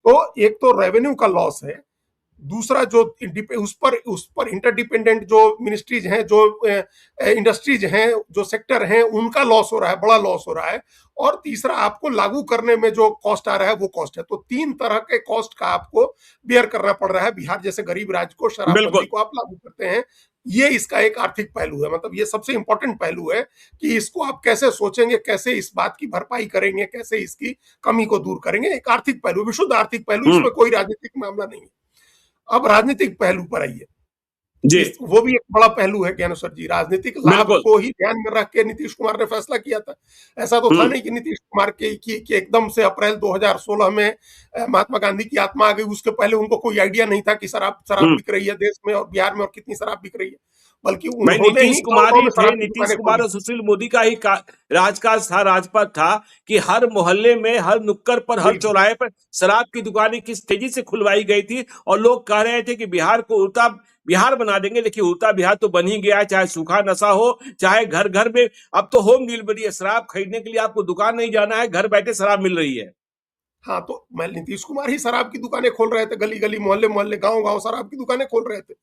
तो एक तो रेवेन्यू का लॉस है, दूसरा जो उस पर इंटरडिपेंडेंट जो मिनिस्ट्रीज हैं, जो इंडस्ट्रीज हैं, जो सेक्टर हैं, उनका लॉस हो रहा है, बड़ा लॉस हो रहा है। और तीसरा आपको लागू करने में जो कॉस्ट आ रहा है वो कॉस्ट है। तो तीन तरह के कॉस्ट का आपको बेयर करना पड़ रहा है। बिहार जैसे गरीब राज्य को शराबबंदी को आप लागू करते हैं, ये इसका एक आर्थिक पहलू है। मतलब ये सबसे इंपॉर्टेंट पहलू है कि इसको आप कैसे सोचेंगे, कैसे इस बात की भरपाई करेंगे, कैसे इसकी कमी को दूर करेंगे। एक आर्थिक पहलू, विशुद्ध आर्थिक पहलू, इसमें कोई राजनीतिक मामला नहीं है। अब राजनीतिक पहलू पर आइए जी। वो भी एक बड़ा पहलू है ज्ञानेश्वर जी। राजनीतिक लाभ को ही ध्यान में रख के नीतीश कुमार ने फैसला किया था। ऐसा तो था नहीं कि नीतीश कुमार की एकदम से अप्रैल 2016 में महात्मा गांधी की आत्मा आ गई। उसके पहले उनको कोई आइडिया नहीं था कि शराब बिक रही है देश में और बिहार में, और कितनी शराब बिक रही है। बल्कि उन्होंने ही नीतीश कुमार और सुशील मोदी का ही राजकाज था, राजपथ था कि हर मोहल्ले में, हर नुक्कड़ पर, हर चौराहे पर शराब की दुकानें किस तेजी से खुलवाई गई थी। और लोग कह रहे थे कि बिहार को उल्टा बिहार बना देंगे। देखिए उल्टा बिहार तो बन ही गया है, चाहे सूखा नशा हो, चाहे घर घर में अब तो होम डिलीवरी है। शराब खरीदने के लिए आपको दुकान नहीं जाना है, घर बैठे शराब मिल रही है। हाँ, तो मैं नीतीश कुमार ही शराब की दुकानें खोल रहे थे, गली गली, मोहल्ले मोहल्ले, गांव गांव शराब की दुकानें खोल रहे थे।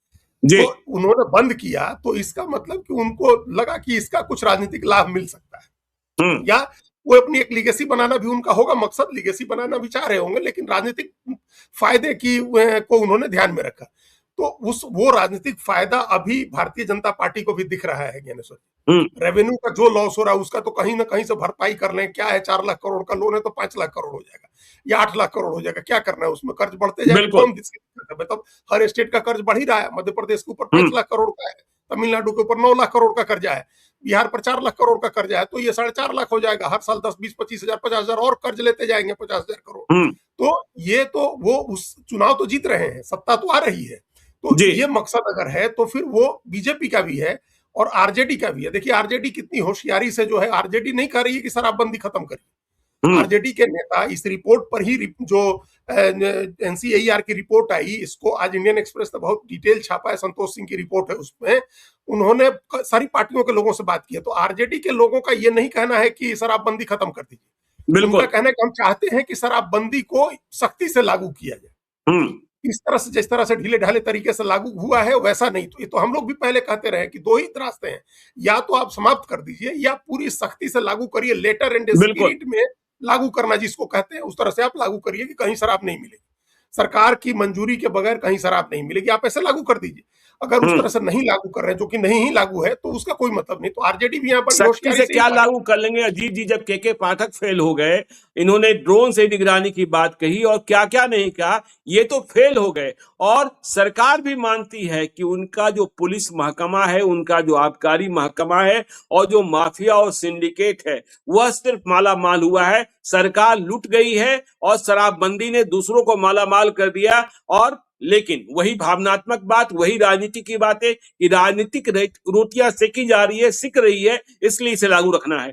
तो उन्होंने बंद किया, तो इसका मतलब कि उनको लगा कि इसका कुछ राजनीतिक लाभ मिल सकता है, या वो अपनी एक लीगेसी बनाना भी उनका होगा मकसद, लीगेसी बनाना भी चाह रहे होंगे, लेकिन राजनीतिक फायदे की को उन्होंने ध्यान में रखा। तो वो राजनीतिक फायदा अभी भारतीय जनता पार्टी को भी दिख रहा है ज्ञानेश्वर। रेवेन्यू का जो लॉस हो रहा है उसका तो कहीं ना कहीं से भरपाई कर लें। क्या है, 4 लाख करोड़ का लोन है तो 5 लाख करोड़ हो जाएगा या 8 लाख करोड़ हो जाएगा। क्या करना है उसमें, कर्ज बढ़ते जाएगा। मतलब हर स्टेट का कर्ज बढ़ ही रहा है। मध्य प्रदेश के ऊपर 5 लाख करोड़ का है, तमिलनाडु के ऊपर 9 लाख करोड़ का कर्जा है, बिहार पर 4 लाख करोड़ का कर्जा है। तो ये 4.5 लाख हो जाएगा। हर साल 10, 20, 25 हजार, 50 हजार और कर्ज लेते जाएंगे, 50 हजार करोड़। तो ये तो वो उस चुनाव तो जीत रहे हैं, सत्ता तो आ रही है। तो ये मकसद अगर है तो फिर वो बीजेपी का भी है और आरजेडी का भी है। देखिए आरजेडी कितनी होशियारी से जो है, आरजेडी नहीं कह रही है कि शराबबंदी खत्म करिए। आरजेडी के नेता इस रिपोर्ट पर ही, जो एनसीएआर की रिपोर्ट आई, इसको आज इंडियन एक्सप्रेस ने बहुत डिटेल छापा है, संतोष सिंह की रिपोर्ट है, उसमें उन्होंने सारी पार्टियों के लोगों से बात की है। तो आरजेडी के लोगों का ये नहीं कहना है कि शराबबंदी खत्म कर दीजिए। उनका कहना है कि हम चाहते हैं कि शराबबंदी को सख्ती से लागू किया जाए। इस तरह से, जिस तरह से ढीले ढाले तरीके से लागू हुआ है वैसा नहीं। तो ये तो हम लोग भी पहले कहते रहे कि दो ही रास्ते हैं, या तो आप समाप्त कर दीजिए या पूरी सख्ती से लागू करिए। लेटर एंड स्पिरिट में लागू करना जिसको कहते हैं, उस तरह से आप लागू करिए कि कहीं शराब नहीं मिलेगी, सरकार की मंजूरी के बगैर कहीं शराब नहीं मिलेगी। आप ऐसे लागू कर दीजिए। अगर उस तरह से नहीं लागू कर रहे हैं, जो कि नहीं ही लागू है, तो उसका कोई मतलब नहीं। तो आरजेडी भी यहाँ पर सख्ती से क्या लागू कर लेंगे। अजीत जी, जब के पाठक फेल हो गए, इन्होंने ड्रोन से निगरानी की बात कही और क्या क्या नहीं कहा, ये तो फेल हो गए। और सरकार भी मानती है कि उनका जो पुलिस महकमा है, उनका जो आबकारी महकमा है और जो माफिया और सिंडिकेट है, वह सिर्फ माला माल हुआ है। सरकार लुट गई है और शराबबंदी ने दूसरों को माला माल कर दिया। और लेकिन वही भावनात्मक बात, वही राजनीति की बात है कि राजनीतिक रोटियां सेकी जा रही है, सिक रही है, इसलिए इसे लागू रखना है।